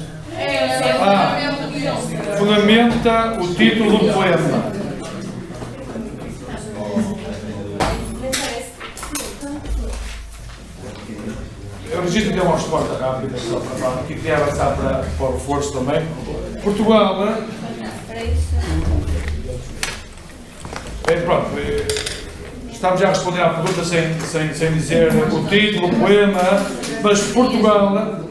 Fundamenta o título do poema. Eu registro uma resposta rápida só para falar, que queria avançar para o reforço também. Portugal, pronto, estamos já a responder à pergunta sem dizer o título, o poema, mas Portugal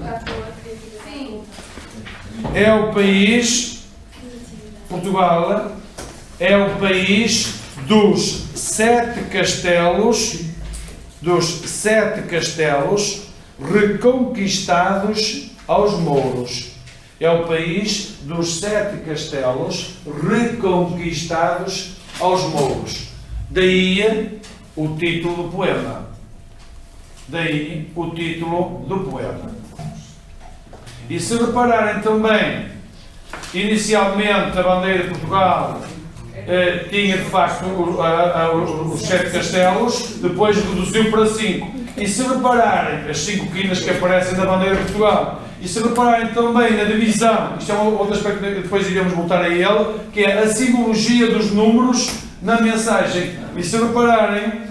é o país, Portugal é o país dos 7 castelos reconquistados aos mouros. É o país dos 7 castelos reconquistados aos mouros. Daí o título do poema. E se repararem também, inicialmente a bandeira de Portugal tinha de facto os 7 castelos, depois reduziu para 5. E se repararem as 5 quinas que aparecem na bandeira de Portugal, e se repararem também na divisão, isto é outro aspecto que depois iremos voltar a ele, que é a simbologia dos números na mensagem. E se repararem,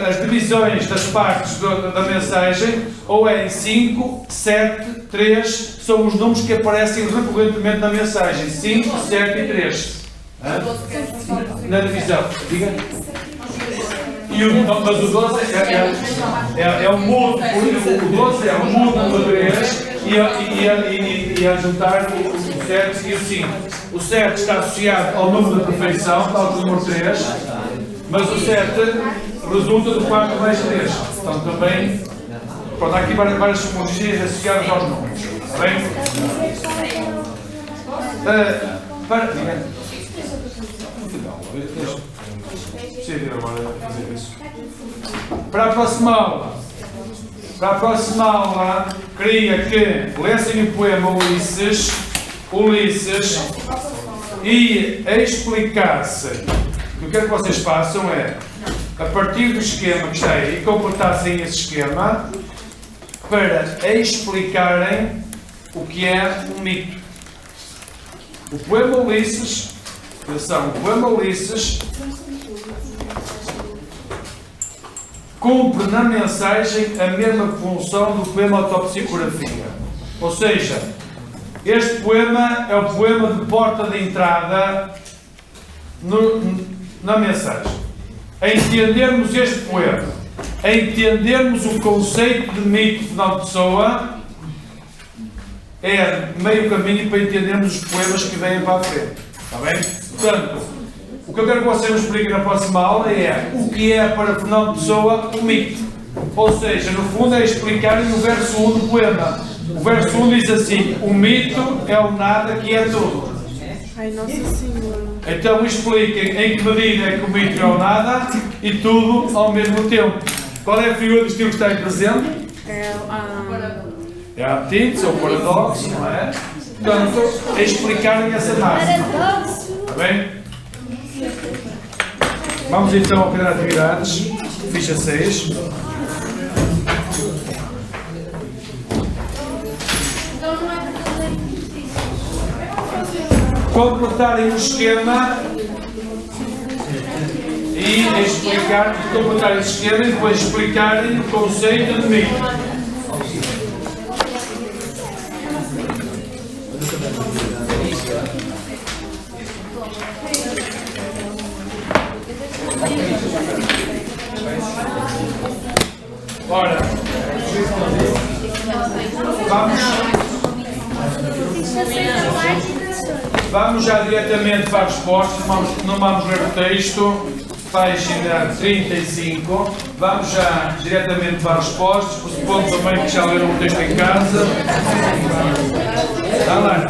as divisões das partes da mensagem, ou é em 5, 7, 3, são os números que aparecem recorrentemente na mensagem. 5, 7 e 3. Na divisão. Diga. Mas o 12 é o mudo, o 12 é o mudo do 3 e a juntar o 7 e o 5. O 7 está associado ao número da perfeição, tal como o número 3, mas o 7 resulta do 4 mais 3. Então também, pronto, há aqui várias simbologias associadas aos números. Está bem? Para a próxima aula, queria que lessem o poema Ulisses e explicassem. O que eu quero que vocês façam é, a partir do esquema que está aí, completassem esse esquema para explicarem o que é um mito. O poema Ulisses, atenção, o poema Ulisses cumpre na mensagem a mesma função do poema Autopsicografia. Ou seja, este poema é o poema de porta de entrada na mensagem. A entendermos este poema, a entendermos o conceito de mito de Fernando Pessoa, é meio caminho para entendermos os poemas que vêm para a frente. Está bem? Portanto, o que eu quero que vocês me expliquem na próxima aula é o que é para Fernando Pessoa o mito. Ou seja, no fundo é explicarem o verso 1 do poema. O verso 1 diz assim: o mito é o nada que é tudo. Ai, Nossa Senhora. Então expliquem em que medida é que o mito é o nada e tudo ao mesmo tempo. Qual é a figura do estilo que está aí presente? É a antítese, ou o paradoxo, não é? Portanto, é explicarem essa máxima. Está bem? Vamos então ao caderno de atividades, ficha 6. Completarem o esquema e explicar, completarem o esquema e depois explicarem o conceito de mito. Ora, vamos já diretamente para a resposta, não vamos ler o texto, página 35, vamos já diretamente para as respostas, pressupondo também que já leram o texto em casa. Está lá.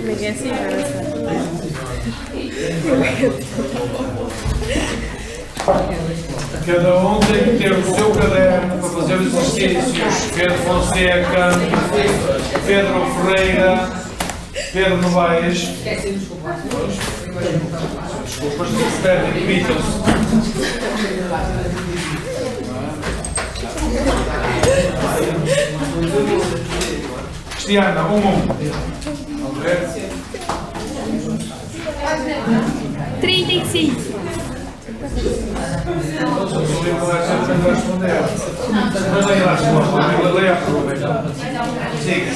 Ninguém se engana. Cada um tem que ter o seu caderno para fazer os exercícios. Pedro Fonseca, Pedro Ferreira, Pedro Novaes. Desculpas, limitam-se. Cristiana, 1. 30 tem que ser isso. O livro vai sempre responder. Mas leia lá a sua, leia a pergunta. Siga.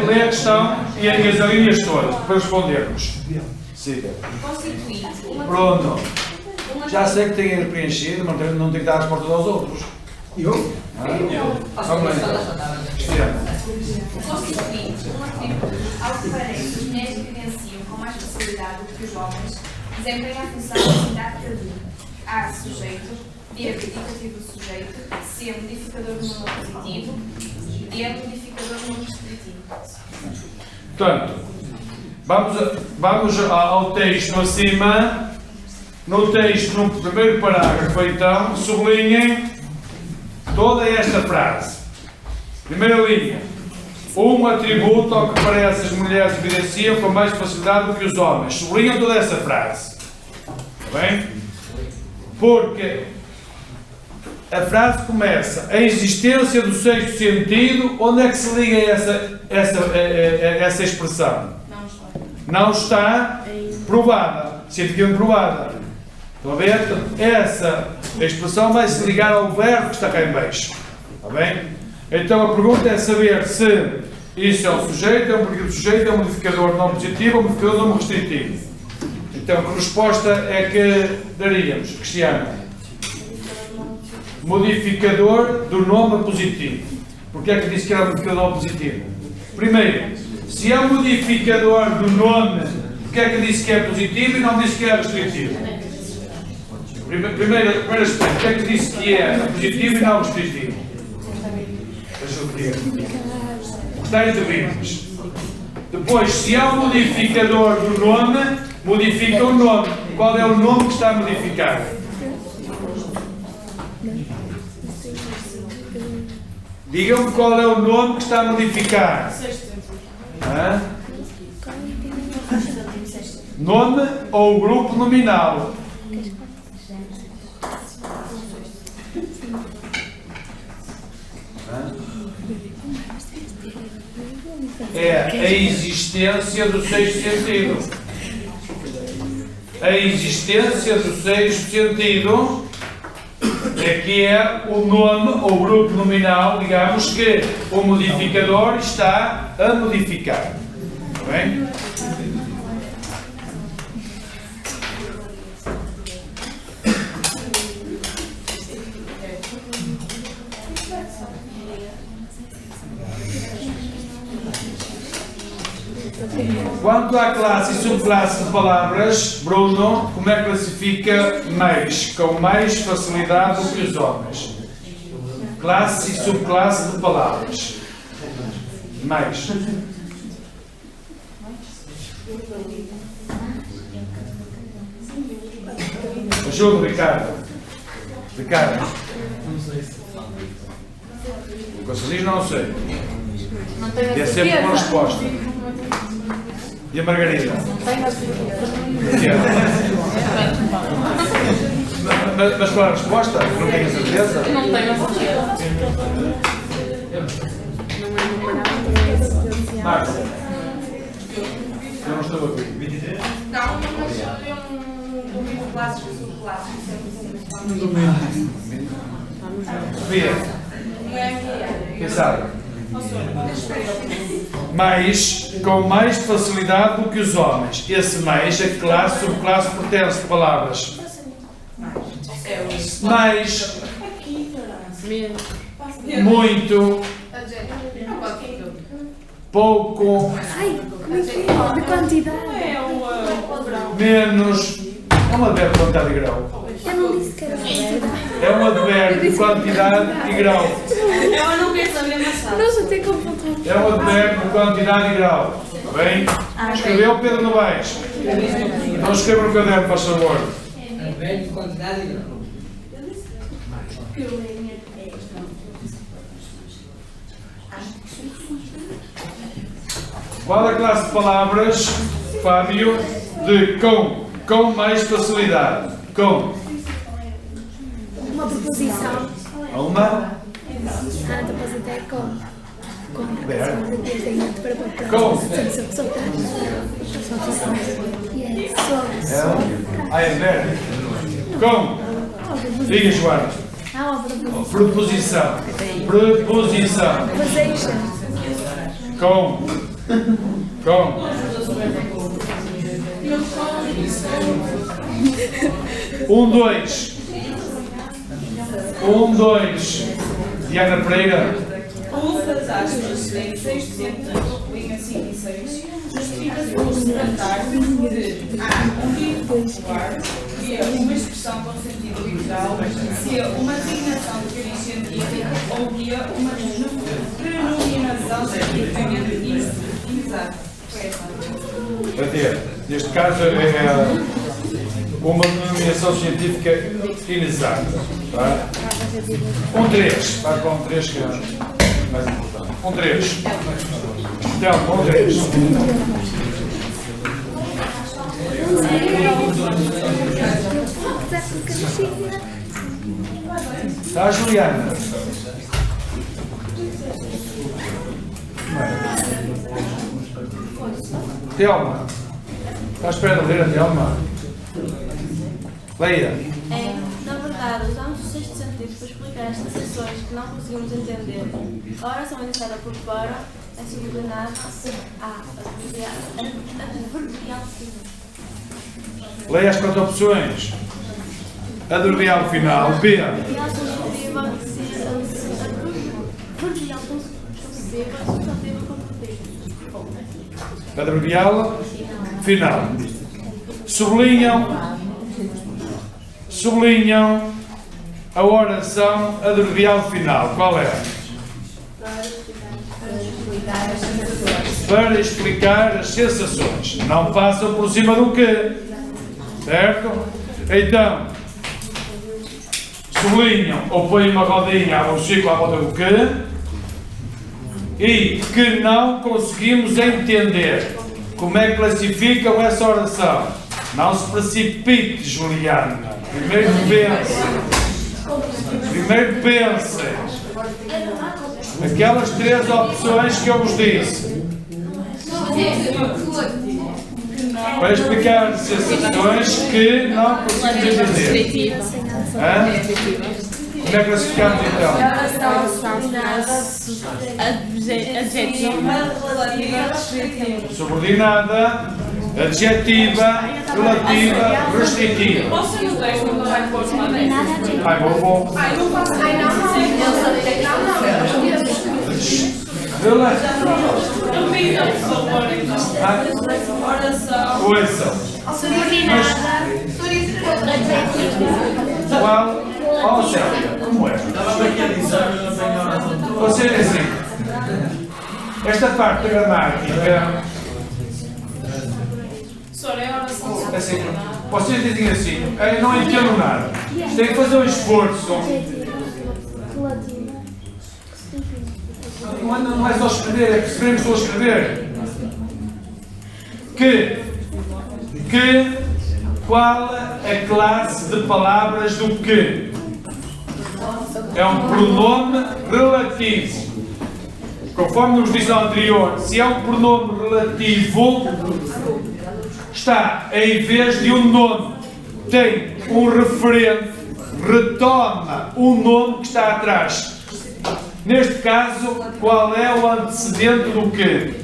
Leia a questão e as linhas todas para respondermos. Siga. Constituinte. Pronto. Já sei que tem preenchido, mas não tem que dar a resposta aos outros. Eu? Vamos lá então. Cristiano. Constituinte, um atributo ao que parece que as mulheres evidenciam com mais facilidade do que os homens, desempenha a função de sintática de A. Sujeito, B. Predicativo do sujeito, C. Modificador do número positivo, D. Modificador do número restritivo. Portanto, vamos ao texto acima. No texto, no primeiro parágrafo, então, sublinhem toda esta frase. Primeira linha. Um atributo ao que parece as mulheres evidenciam com mais facilidade do que os homens. Sublinham toda essa frase. Está bem? Porque a frase começa: a existência do sexto sentido. Onde é que se liga essa expressão? Não está provada. Cientificamente provada. Estão a ver? Essa expressão vai se ligar ao verbo que está cá em baixo. Está bem? Então a pergunta é saber se isso é um sujeito, é um predicativo do sujeito, é um modificador não positivo ou um modificador não restritivo. Então que resposta é que daríamos, Cristiano? Modificador do nome positivo. Porquê é que disse que era modificador positivo? Primeiro, se é um modificador do nome, porquê é que disse que é positivo e não disse que é restritivo? Primeiro aspecto, porquê é que disse que é positivo e não restritivo? Deixa eu ver. Tem deveres. Depois, se há um modificador do nome, modifica o nome. Qual é o nome que está a modificar? Digam-me qual é o nome que está a modificar. Hã? Nome ou grupo nominal? É a existência do sexto sentido. A existência do sexto sentido é que é o nome ou grupo nominal, digamos, que o modificador está a modificar. Está bem? Quanto à classe e subclasse de palavras, Bruno, como é que classifica mais, com mais facilidade do que os homens? Classe e subclasse de palavras. Mais. Ajuda, Ricardo. Ricardo. O que você diz, não sei. É sempre uma resposta. E a Margarida? Mas qual é a resposta? Não tenho a certeza? Não tenho a certeza. Marcos? Eu não estou aqui. 23? Não, mas eu não domino classes e subclasses. Sofia? Não é a minha área. Quem sabe? Mais, com mais facilidade do que os homens. Esse mais, a classe, subclasse, pertence a palavras. Mais. Muito. Pouco. Ai, como é que é? De quantidade. Menos. É um advérbio de quantidade e grau. Eu não disse que era verdade. É um advérbio de quantidade e grau. Eu não quero saber mais nada. Nossa, tem que apontar. É um advérbio de quantidade e grau. Está bem? Escreveu Pedro Novaes. Não escreva no caderno, faz favor. Advérbio de quantidade e grau. Qual a classe de palavras, Fábio, de com mais facilidade? Com. Uma preposição. Uma. Ah, depois até com. Com preposição depois tem outro para Com. sobre. É. é verbo. Com. Diga, Joana. Preposição. Preposição. Com. Com. 1, 2. 1, 2. Diana Pereira. Usa as precedentes 600, linha 5 e 6, justifica-se por se tratar de A. Um tipo popular, B. Uma expressão com sentido literal, C. Uma designação de cariz científico ou D. Uma denominação cientificamente inexata. Neste caso é uma denominação científica inexata. Tá? 1, 3. Vai para 1, 3 que é mais importante. 1, 3. Então, 1, 3. Está, Juliana? Telma. Está à espera de ler a Telma? Leia. Na verdade, usamos os 6 sentidos para explicar estas sensações que não conseguimos entender. A oração iniciada por para é subordinada a adverbial final. Leia as 4 opções. Adverbial final. B. Adverbial substantiva, adverbial substantiva, substantiva conjuntiva. Adverbial final. Sublinham a oração adverbial final. Qual é? Para explicar as sensações. Não passam por cima do quê? Certo? Então, sublinham ou põem uma rodinha ou um ciclo à volta do quê? E que não conseguimos entender. Como é que classificam essa oração? Não se precipite, Juliana. Primeiro pensem. Aquelas 3 opções que eu vos disse. Para explicar as sensações que não conseguimos entender. Como é que classificamos então? Subordinada, adjetiva, relativa, restritiva. Posso ir no texto quando vai pôr uma vez? Ai, vou. Ai, não faço. Ai, não. Eu vi a pessoa oração. Coisa. Subordinada. Qual? Ó, Célia, como é? Você é assim. Esta parte da gramática. Assim, vocês dizem assim, eu não entendo nada. Tem que fazer um esforço. Não é só escrever, é percebermos só escrever. Qual a classe de palavras do que? É um pronome relativo. Conforme nos disse anterior, se é um pronome relativo, está em vez de um nome. Tem um referente, retoma o nome que está atrás. Neste caso, qual é o antecedente do quê?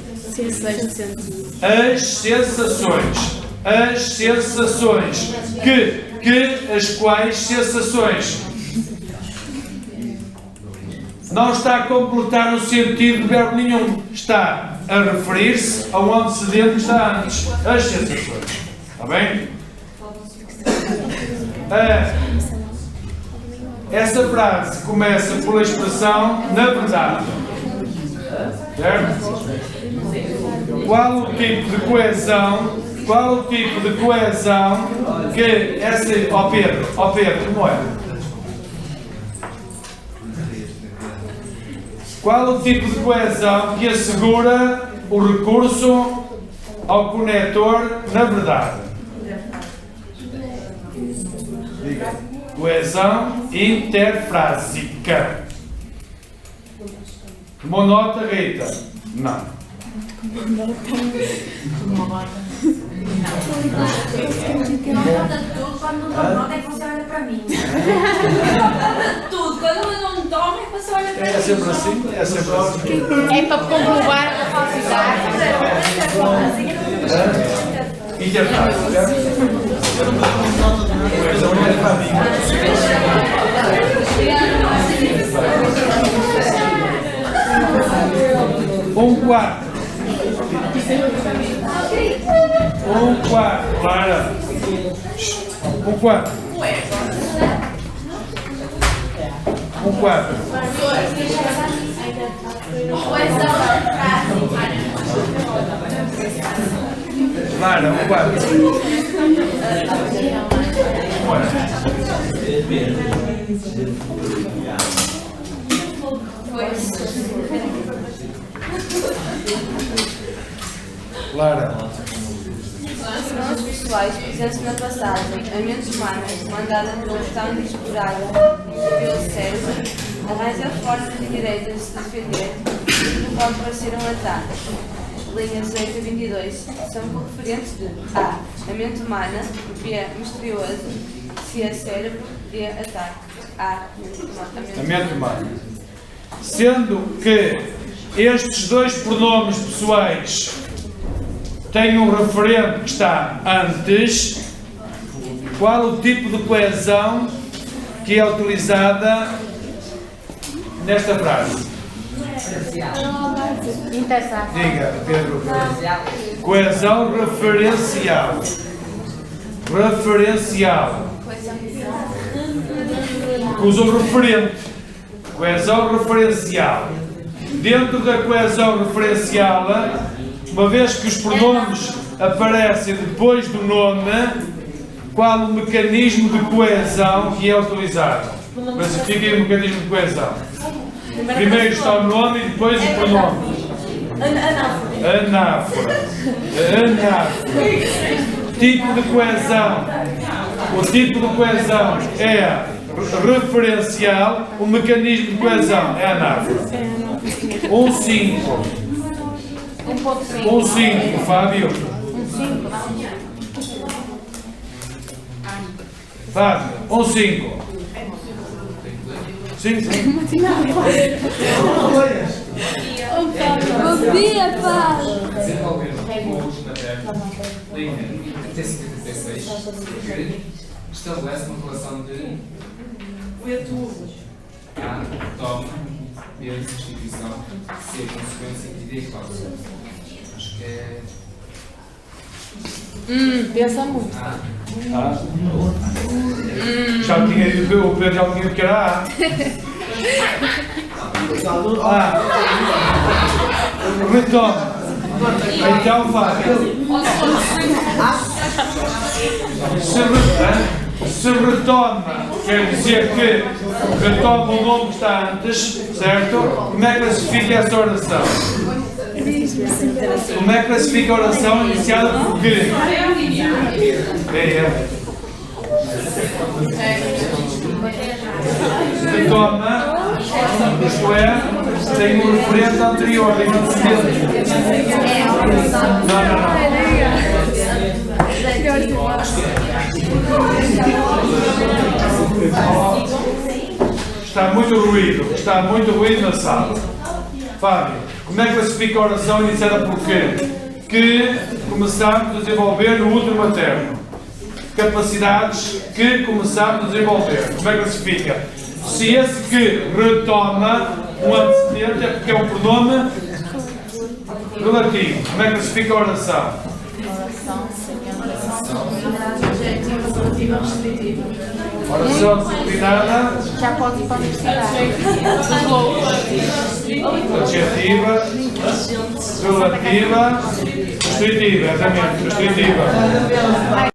As sensações. As sensações. As quais sensações? Não está a completar o sentido de verbo nenhum. Está a referir-se ao antecedente que está antes. As sensações. Está bem? Essa frase começa pela expressão na verdade. Certo? Qual o tipo de coesão? Qual o tipo de coesão que essa... Ó Pedro, como é? Qual o tipo de coesão que assegura o recurso ao conector na verdade? Diga. Coesão interfrásica. Tomou nota, Rita? Não. Tudo, quando não dou nota é que você olha para mim. Tudo, quando eu não tomo é que você olha para mim. É sempre assim? É sempre assim. É para comprovar a falsidade. Interpretado, certo? Coesão não é para mim. Um quarto. Clara. Um quarto. Clara, um quarto. Clara. Relações pessoais presentes na passagem, a mente humana, comandada pela questão inexplorada pelo cérebro, arranja formas indiretas de se defender do que pode parecer um ataque. Linhas 18 a 22 são referentes de A. A mente humana, B. Misterioso, C. Cérebro, D. Ataque. A. A mente humana. Sendo que estes dois pronomes pessoais têm um referente que está antes, qual o tipo de coesão que é utilizada nesta frase? Diga, Pedro. Coesão referencial. Que usa o referente. Coesão referencial. Dentro da coesão referencial, uma vez que os pronomes aparecem depois do nome, qual o mecanismo de coesão que é utilizado? Classifiquem o mecanismo de coesão. Primeiro está o nome e depois o pronome. Anáfora. Tipo de coesão. O tipo de coesão é referencial, o mecanismo de coesão é anáfora. 1,5, Fábio. Fábio, 1,5. 5. Bom dia, pai. Desenvolvendo o curso materno, linha T56, que estabelece uma relação de A, toma, B, substituição, C, consequência e D, causa. Acho que é. Pensa muito. Já tinha dito, o Pedro já tinha dito que era A. Retoma. Então, Fábio. Se retoma, quer dizer que retoma o nome que está antes, certo? Como é que classifica essa oração? Como é que classifica a oração iniciada por quê? Retoma, isto é, tem um referente anterior, tem um antecedente. Não. Está muito ruído na sala. Fábio, como é que classifica a oração iniciada por quê? Que começamos a desenvolver no útero materno. Capacidades que começamos a desenvolver. Como é que classifica? Se esse que retoma um antecedente é porque é um pronome relativo. Como é que classifica a oração? Oração subordinada. Já pode ir para a universidade. Adjetiva, relativa, restritiva, exatamente, restritiva.